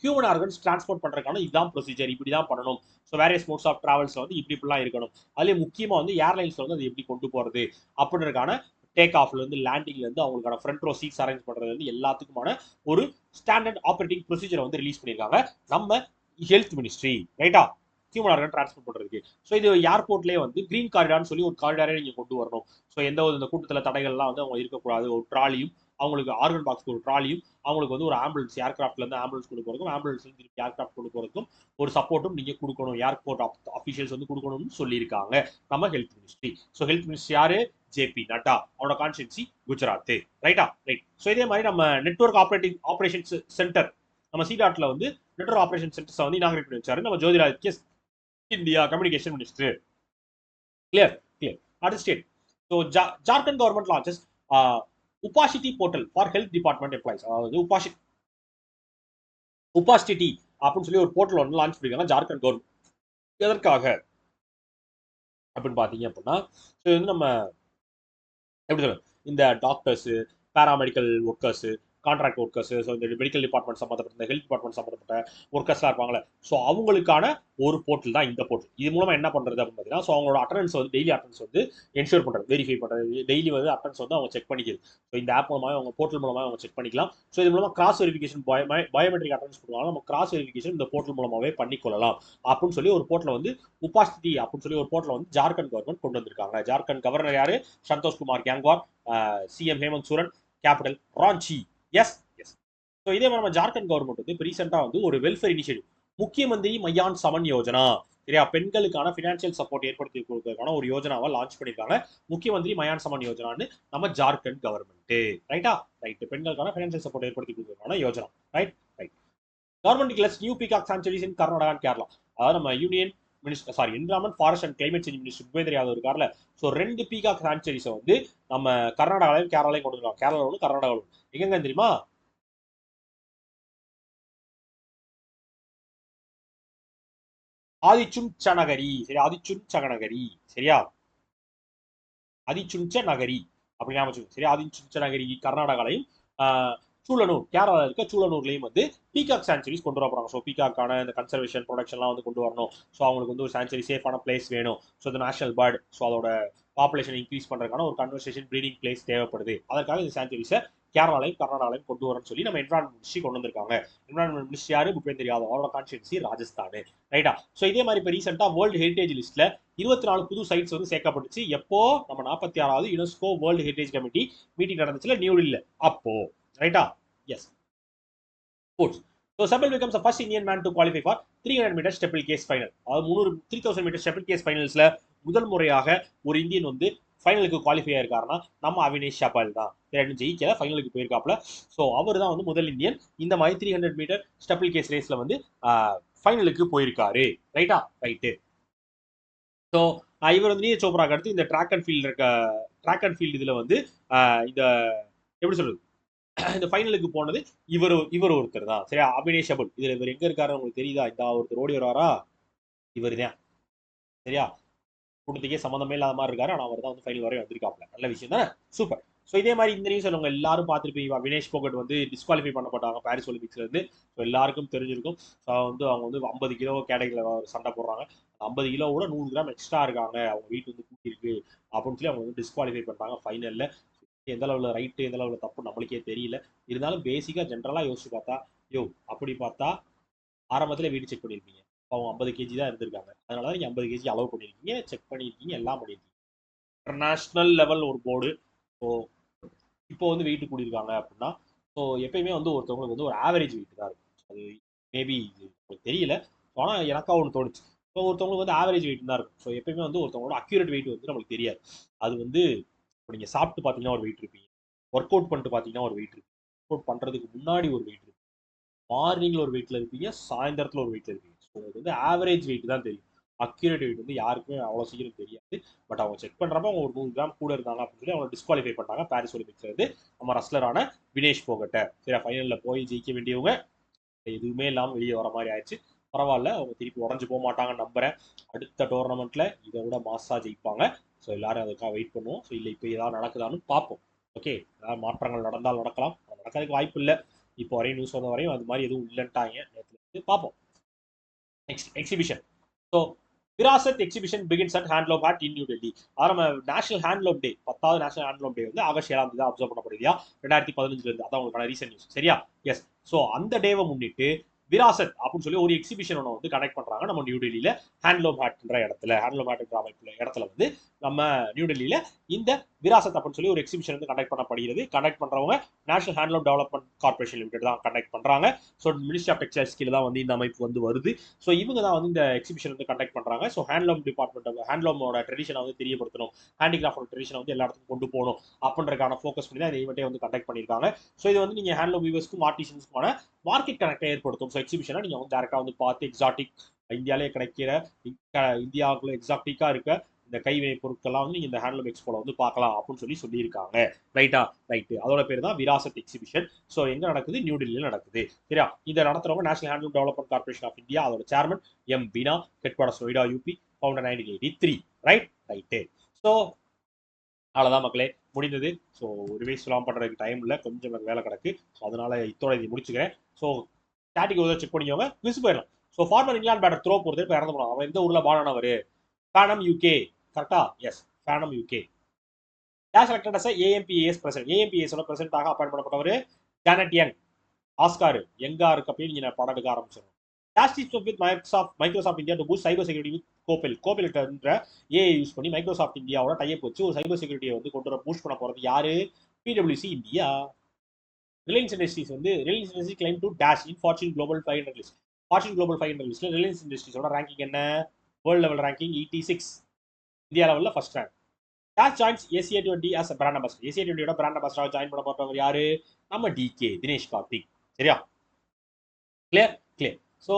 ஹியூமன் ஆர்கன்ஸ் டிரான்ஸ்போர்ட் பண்றதுக்கான இதுதான் ப்ரொசீஜர், இப்படி தான் பண்ணணும். ஸோ வேரியஸ் மோட்ஸ் ஆஃப் டிராவல்ஸ்ல வந்து இப்படிலாம் இருக்கணும். அதுலேயே முக்கியமா வந்து ஏர்லைன்ஸ்ல வந்து அது எப்படி கொண்டு போறது அப்படின்றதுக்கான டேக் ஆஃப்ல இருந்து லேண்டிங்ல இருந்து அவங்களுக்கான ஃப்ரண்ட் ரோ சீட்ஸ் அரேஞ்ச் பண்றது வந்து எல்லாத்துக்குமான ஒரு ஸ்டாண்டர்ட் ஆப்ரேட்டிங் ப்ரொசீஜரை வந்து ரிலீஸ் பண்ணியிருக்காங்க நம்ம ஹெல்த் மினிஸ்ட்ரி. ரைட்டா? ஹியூமன் ஆர்கன் டிரான்ஸ்போர்ட் பண்றதுக்கு. ஸோ இது ஏர்போர்ட்லேயே வந்து கிரீன் காரிடார்னு சொல்லி ஒரு காரிடாரே நீங்க கொண்டு வரணும். ஸோ எந்த ஒரு இந்த கூட்டத்தில் தடைகள்லாம் வந்து அவங்க இருக்கக்கூடாது. ஒரு ட்ராலியும் அவங்களுக்கு ஆர்கன் பாக்ஸ்க்கு ஒரு ட்ராலியும் அவங்களுக்கு வந்து ஒரு ஆம்புலன்ஸ் ஏர்கிராஃப்ட்ல இருந்து ஆம்புலன்ஸ் கொண்டு போறதுக்கும் ஆம்புலன்ஸ் திருப்பி ஏர்கிராஃப்ட் கொண்டு போறதுக்கும் ஒரு சப்போர்ட்டும் நீங்க கொடுக்கணும். ஏர்போர்ட் அஃபிஷியல்ஸ் வந்து கொடுக்கணும்னு சொல்லியிருக்காங்க நம்ம health ministry. So health ministry யாரு? ஜேபி நட்டா. அவனோட கான்ஸ்டிடன்சி குஜராத். ரைட்டா? ரைட். ஸோ இதே மாதிரி நம்ம நெட்வொர்க் ஆபரேஷன்ஸ் சென்டர் நம்ம சிடாட்ல வந்து நெட்வொர்க் ஆபரேஷன் சென்டர்ஸ் வந்து இனாகிரேட் பண்ணி வச்சாரு நம்ம Jyotiraditya India communication minister. Clear? Clear. அடுத்த state. So Jharkhand government launches உபாசிட்டி portal for health department employees. அதாவது உபாசிட்டி அப்படின்னு சொல்லி ஒரு போர்ட்டல் ஒன்று லான்ச் பண்ணிருக்காங்க ஜார்க்கண்ட் கவர்மெண்ட். எதற்காக? அப்படின்னு பார்த்தீங்க அப்படின்னா, ஸோ இது வந்து நம்ம எப்படி சொல்றது, இந்த doctors, paramedical workers, contract workers, so இந்த மெடிக்கல் டிபார்ட்மெண்ட் சம்மந்தப்பட்ட, இந்த ஹெல்த் டிபார்ட்மெண்ட் சம்மந்தப்பட்ட ஒர்க்கர்ஸ்லாம் இருப்பாங்களே, ஸோ அவங்களுக்கான ஒரு போர்ட்டல் தான் இந்த போர்ட்டல். இது மூலமா என்ன பண்றது அப்படின்னு பார்த்தீங்கன்னா, ஸோ அவங்களோட அட்டண்டன்ஸ் வந்து டெய்லி அட்டண்டன்ஸ் வந்து என்ஷூர் பண்றது, வெரிஃபை பண்றது, டெய்லி வந்து அட்டண்டன்ஸ் வந்து அவங்க செக் பண்ணிக்கிறது. ஸோ இந்த ஆப் மூலமாக அவங்க போர்ட்டல் மூலமாக அவங்க செக் பண்ணிக்கலாம். ஸோ இது மூலமாக கிராஸ் வெரிஃபிகேஷன் பயோமெட்ரிக் அட்டண்டன்ஸ் கொடுவாங்க, நம்ம கிராஸ் வெரிஃபிகேஷன் இந்த போர்ட்டல் மூலமாகவே பண்ணிக்கொள்ளலாம் அப்படின்னு சொல்லி ஒரு போர்ட்டல் வந்து உபாஸ்திதி அப்படின்னு சொல்லி ஒரு போர்ட்டல் வந்து ஜார்க்கண்ட் கவர்மெண்ட் கொண்டு வந்திருக்காங்க. ஜார்க்கண்ட் கவர்னர் யாரு? Santosh Kumar Gangwar. CM Hemant Soren. Capital Ranchi. Yes yes. So இதே மாதிரி நம்ம ஜார்க்கண்ட் கவர்மெண்ட் வந்து இப்போ ரீசெண்டாக வந்து ஒரு வெல்ஃபேர் இனிஷியேட்டிவ், முக்கிய மந்திரி மையான் சமன் யோஜனா, சரியா, பெண்களுக்கான ஃபினான்ஷியல் சப்போர்ட் ஏற்படுத்தி கொடுக்கறதுக்கான ஒரு யோஜனாவை லான்ச் பண்ணியிருக்காங்க. முக்கிய மந்திரி மயான் சமன் யோஜனான்னு நம்ம ஜார்க்கண்ட் கவர்மெண்ட். ரைட்டா? ரைட். பெண்களுக்கான ஃபினான்ஷியல் சப்போர்ட் ஏற்படுத்தி கொடுக்கறதுக்கான யோஜனா. Right right. Government declares new peacock sanctuaries in Karnataka and Kerala. அதாவது நம்ம union minister, sorry, environment, forest and climate change minister Bhupendra Yadav இருக்கார்ல, ஸோ 2 பீகாக் சான்ச்சுரிஸை வந்து நம்ம கர்நாடகாலையும் கேரளாலையும் கொண்டு வந்துருக்காங்க. கேரளாவில் ஒன்று, கர்நாடகாவில் ஒன்று. எங்கெங்க தெரியுமா? ஆதிச்சுன்ச நகரி. சரி, ஆதிச்சுன்ச நகரி. சரியா, அதிச்சுன்ச நகரி அப்படி ஞாபகம் வச்சுக்கோங்க. சரி, ஆதிச்சுன்ச நகரி கர்நாடகாலையும், சூலனூர் கேரளாவில் இருக்க சூலனூர்லையும் வந்து பீகாக் சான்ச்சுரிஸ் கொண்டு வர போறாங்க. ஸோ பீகாக்கான இந்த கன்சர்வேஷன் ப்ரொடக்ஷன்லாம் வந்து கொண்டு வரணும். ஸோ அவங்களுக்கு வந்து ஒரு சான்ச்சுரி சேஃபான பிளேஸ் வேணும். ஸோ இந்த நேஷனல் பேர்ட், ஸோ அதோட பாப்புலேஷன் இன்க்ரீஸ் பண்றதுக்கான ஒரு கன்வர்சேஷன் ப்ரீடிங் பிளேஸ் தேவைப்படுது. அதற்காக இந்த சான்ச்சுரிஸை கேரளாலையும் கர்நாடகாலையும் கொண்டு வரணும்னு சொல்லி நம்ம என்விரான்மெண்ட் மினிஸ்ட்ரி கொண்டு வந்திருக்காங்க. என்விரான்மெண்ட் மினிஸ்ட்ரி யாரு? பூபேந்தர் யாதவ். அவரோட கான்ஸ்டியூன்சி ராஜஸ்தான். ரைட்டா? ஸோ இதே மாதிரி இப்போ ரீசெண்டாக வேர்ல்டு ஹெரிடேஜ் லிஸ்ட்ல 24 புது சைட்ஸ் வந்து சேர்க்கப்பட்டுச்சு. எப்போ? நம்ம 46வது UNESCO world heritage committee meeting நடந்துச்சுல நியூ டெல்லியில், அப்போ. ரைட்டா? Yes. Sports. So Sable becomes the first Indian man to qualify for 300 metre steeplechase final. அதாவது 3000 மீட்டர் ஸ்டெப்பிள் கேஸ் ஃபைனல்ஸ்ல முதல் முறையாக ஒரு இந்தியன் வந்து ஃபைனலுக்கு குவாலிஃபை ஆயிருக்காருன்னா நம்ம அவினேஷ் சபால் தான். ஜெயிக்கல, ஃபைனலுக்கு போயிருக்காப்ல. ஸோ அவர் தான் வந்து முதல் இந்தியன் இந்த மாதிரி 300 மீட்டர் ஸ்டெப்பிள் கேஸ் ரேஸ்ல வந்து ஃபைனலுக்கு போயிருக்காரு. ரைட்டா? ரைட்டு. ஸோ இவர் வந்து நீரஜ் சோப்ராக்கு அடுத்து இந்த ட்ராக் அண்ட் ஃபீல்டு இதில் வந்து இந்த எப்படி சொல்றது, இந்த ஃபைனலுக்கு போனது இவர் ஒருத்தர் தான். சரியா? அபினேஷ் அபுல். இதுல இவர் எங்க இருக்காரு உங்களுக்கு தெரியுதா? இந்த ஒருத்தர் ஓடி வராரா, இவர் தான். சரியா? கூட்டத்துக்கே சம்மந்தமே இல்லாத மாதிரி இருக்காரு, ஆனா அவர் தான் வந்து ஃபைனல் வரையும் வந்திருக்காப்ல. நல்ல விஷயம் தானே? சூப்பர். ஸோ இதே மாதிரி இந்த நியூஸ் அவங்க எல்லாரும் பார்த்துருப்பீங்க. வினேஷ் போகட் வந்து டிஸ்குவாலிஃபை பண்ணப்பட்டாங்க பாரிஸ் ஒலிம்பிக்ஸ்ல இருந்து. ஸோ எல்லாருக்கும் தெரிஞ்சிருக்கும். ஸோ வந்து அவங்க வந்து 50 கிலோ கேட்டகரியில் சண்டை போடுறாங்க. 50 கிலோவோட 100 கிராம் எக்ஸ்ட்ரா இருக்காங்க, அவங்க வீட்டு வந்து கூட்டி இருக்கு அப்படின்னு சொல்லி அவங்க வந்து டிஸ்குவாலிஃபை பண்றாங்க ஃபைனல்ல. எந்த லெவலில் ரைட்டு எந்த லெவலில் தப்பு நம்மளுக்கே தெரியல. இருந்தாலும் பேசிக்காக ஜென்ரலாக யோசிச்சு பார்த்தா, யோ அப்படி பார்த்தா ஆரம்பத்தில் வீடு செக் பண்ணியிருப்பீங்க, அவங்க 50 கேஜி தான் இருந்திருக்காங்க, அதனால தான் நீங்கள் 50 கேஜி அலோவ் பண்ணியிருக்கீங்க, செக் பண்ணியிருக்கீங்க, எல்லாம் பண்ணியிருக்கீங்க. இன்டர்நேஷ்னல் லெவல் ஒரு போர்டு. ஸோ இப்போ வந்து வெயிட் கூடியிருக்காங்க அப்படின்னா, ஸோ எப்பயுமே வந்து ஒருத்தவங்களுக்கு வந்து ஒரு ஆவரேஜ் வெயிட் தான் இருக்கும். அது மேபி உங்களுக்கு தெரியல, ஆனால் எனக்கா ஒன்று தோணுச்சு. ஸோ ஒருத்தவங்களுக்கு வந்து ஆவரேஜ் வெயிட் தான் இருக்கும். ஸோ எப்பயுமே வந்து ஒருத்தவங்களோட அக்யூரேட் வெயிட் வந்து நம்மளுக்கு தெரியாது. அது வந்து இப்போ நீங்கள் சாப்பிட்டு பார்த்தீங்கன்னா ஒரு வெயிட் இருப்பீங்க, ஒர்க் அவுட் பண்ணிட்டு பார்த்தீங்கன்னா ஒரு வெயிட் இருக்கு, ஒர்க் அவுட் பண்ணுறதுக்கு முன்னாடி ஒரு வெயிட் இருக்கு, மார்னிங்கில் ஒரு வெயிட்டில் இருப்பீங்க, சாயந்தரத்தில் ஒரு வெயிட்டில் இருப்பீங்க. ஸோ உங்களுக்கு வந்து ஆவரேஜ் வெயிட் தான் தெரியும். அக்யூரேட் வெயிட் வந்து யாருக்குமே அவ்வளோ சீக்கிரம் தெரியாது. பட் அவங்க செக் பண்ணுறப்ப அவங்க ஒரு 100 கிராம் கூட இருந்தாங்க அப்படின்னு சொல்லி அவங்க டிஸ்குவாலிஃபை பண்ணாங்க பாரிஸ் ஒலிம்பிக்ஸ்ல இருந்து நம்ம ரஸ்லரான வினேஷ் போகட்டை. சரி, ஃபைனலில் போய் ஜெயிக்க வேண்டியவங்க எதுவுமே இல்லாமல் வெளியே வர மாதிரி ஆயிடுச்சு. பரவாயில்ல, அவங்க திருப்பி உடஞ்சு போக மாட்டாங்கன்னு நம்புறேன். அடுத்த டோர்னமெண்ட்ல இதை விட மாசா ஜெயிப்பாங்க. ஸோ எல்லாரும் அதுக்காக வெயிட் பண்ணுவோம். ஸோ இல்லை இப்போ ஏதாவது நடக்குதான்னு பார்ப்போம். ஓகே, ஏதாவது மாற்றங்கள் நடந்தால் நடக்கலாம், நடக்கிறதுக்கு வாய்ப்பு இல்லை. இப்போ வரையும் நியூஸ் வந்த வரையும் அது மாதிரி எதுவும் இல்லைன்ட்டாங்க. நேற்று பார்ப்போம். Next exhibition. So Virasat exhibition begins at handloom hot in new Delhi. அதாவது நம்ம நேஷனல் ஹேண்ட்லூம் டே, 10வது நேஷனல் ஹேண்ட்லூம் டே வந்து ஆகஸ்ட் 7ஆம் தேதி அப்சர்வ் பண்ணப்படுதியா 2015 இருந்து. அதான் உங்களுக்கான ரீசன் நியூஸ். சரியா? எஸ். ஸோ அந்த டேவை முன்னிட்டு விராசத் அப்படின்னு சொல்லி ஒரு எக்ஸிபிஷன் ஒன்று வந்து கனெக்ட் பண்றாங்க நம்ம நியூ டெல்லியில. ஹேண்ட்லூம் ஹாட்ன்ற இடத்துல, ஹேண்ட்லூம் ஹாட்ன்ற அமைப்புல இடத்துல வந்து நம்ம நியூ டெல்லியில இந்த விராசத் அப்படின்னு சொல்லி ஒரு எக்ஸிபிஷன் வந்து கனெக்ட் பண்ணப்படுகிறது. கனெக்ட் பண்றவங்க national handloom development corporation limited தான் கனெக்ட் பண்றாங்க. ஸோ மினிஸ்ட்ரி ஆஃப் டெக்ஸ்டைல்ஸ் கீழே தான் வந்து இந்த அமைப்பு வந்து வருது. ஸோ இவங்க தான் வந்து இந்த எக்ஸிபிஷன் வந்து கண்டக்ட் பண்றாங்க. ஸோ ஹேண்ட்லூம் டிபார்ட்மெண்ட் ஹேண்ட்லூமோட ட்ரெடிஷனை வந்து தெரியப்படுத்தணும், ஹேண்டிகிராஃப்டோட ட்ரெடிஷனை வந்து எல்லா இடத்துக்கும் கொண்டு போகணும் அப்படின்றக்கான ஃபோக்கஸ் பண்ணி தான் இந்த ஈவெண்ட்டே வந்து கண்டக்ட் பண்ணியிருக்காங்க. ஸோ இது வந்து நீங்கள் ஹேண்ட்லூம் வியூவர்ஸ்க்கும் ஆர்டிசன்ஸ்க்குமான மார்க்கெட் கனெக்டை ஏற்படுத்தும். ஸோ எக்ஸிபிஷனை நீங்கள் வந்து டேரெக்டாக வந்து பார்த்து எக்ஸாட்டிக், இந்தியாவிலே கிடைக்கிற இந்தியாவுக்குள்ள எக்ஸாக்டிக்காக இருக்க இந்த கைவினை பொருட்கள்லாம் வந்து நீங்கள் இந்த ஹேண்ட்லூம் எக்ஸ்போல வந்து பார்க்கலாம் அப்படின்னு சொல்லியிருக்காங்க. ரைட்டா? ரைட்டு. அதோட பேர் தான் விராசத் எக்ஸிபிஷன். ஸோ எங்க நடக்குது? நியூ டெல்லியில் நடக்குது. சரியா? இதை நடத்துறவங்க national handloom development corporation of India, அதோட chairman M Veena, headquarters Noida UP, founder 1983. Right right. So அவ்வளோதான் மக்களே, முடிந்தது. ஸோ ரிவைஸ் எல்லாம் பண்ணுறதுக்கு டைம் இல்லை, கொஞ்சம் எனக்கு வேலை கிடக்கு. ஸோ அதனால இதோட இது முடிச்சுக்கிறேன். ஸோ ஸ்டாட்டிக் ஒரு செக் பண்ணிக்கோங்க, மிஸ் போயிடலாம். ஸோ ஃபார்மர் இங்கிலாந்து பேட்டர் த்ரோ போகிறது இப்போ இறந்து போனோம். அவன் எந்த ஊரில் பாடானவர்? Farnham UK. கரெக்டா? Yes, Farnham UK. Dash elected as AMPAS president. ஏஎம்பிஏஎஸோட பிரசிடென்ட்டாக அப்பாயின்ட் பண்ணப்பட்டவர் ஜானட் யங். ஆஸ்கார் எங்கா இருக்கு அப்படின்னு நீங்கள் படம் எடுக்க ஆரம்பிச்சிடும். Dash teams with Microsoft India to boost cyber security with கோபெல். கோபெல்ன்ற ஏஐ யூஸ் பண்ணி மைக்ரோசாஃப்ட் இந்தியாவோட டைப் வச்சு ஒரு சைபர் செக்யூரிட்டியை வந்து கொண்டு வர பூஸ்ட் பண்ண போகிறது யாரு? பிடபிள்யூசி இந்தியா. ரிலையன்ஸ் இண்டஸ்ட்ரீஸ் வந்து Reliance industry claim to dash in Fortune global 500 list. Fortune global 500 லிஸ்ட்ல ரிலையன்ஸ் இண்டஸ்ட்ரீஸோட ரேங்கிங் என்ன? வேர்ல்ட் லெவல் ரேங்கிங் 86, இந்தியா லெவலில் first rank. Dash joins Asia 20 as brand ambassador. Asia 20யோட பிராண்ட் அம்பாசிடர் ஜாயின் பண்ண போறவர் யாரு? நம்ம டிகே தினேஷ் கார்த்திக். சரியா? Clear clear. ஸோ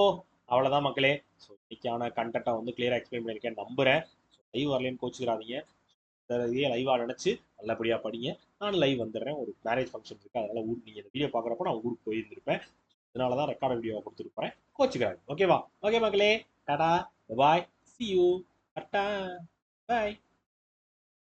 அவ்வளோதான் மக்களே. ஸோ இன்னைக்கான கண்டென்ட்டை வந்து கிளியராக எக்ஸ்பிளைன் பண்ணியிருக்கேன் நம்புறேன். ஸோ லைவ் வரலன்னு கோச்சுக்கிறாதீங்க. இதே லைவாக நினச்சி நல்லபடியாக படிங்க. நான் லைவ் வந்துடுறேன், ஒரு மேரேஜ் ஃபங்க்ஷன் இருக்குது, அதனால் ஊருக்கு நீங்கள் இந்த வீடியோ பார்க்குறப்ப நான் ஊருக்கு போயிருந்திருப்பேன். அதனால தான் ரெக்கார்ட் வீடியோவை கொடுத்துருப்பேன், கோச்சுக்கிறாங்க. ஓகேவா? ஓகே மக்களே, டாடா பாய், சி யூ, டாடா பாய்.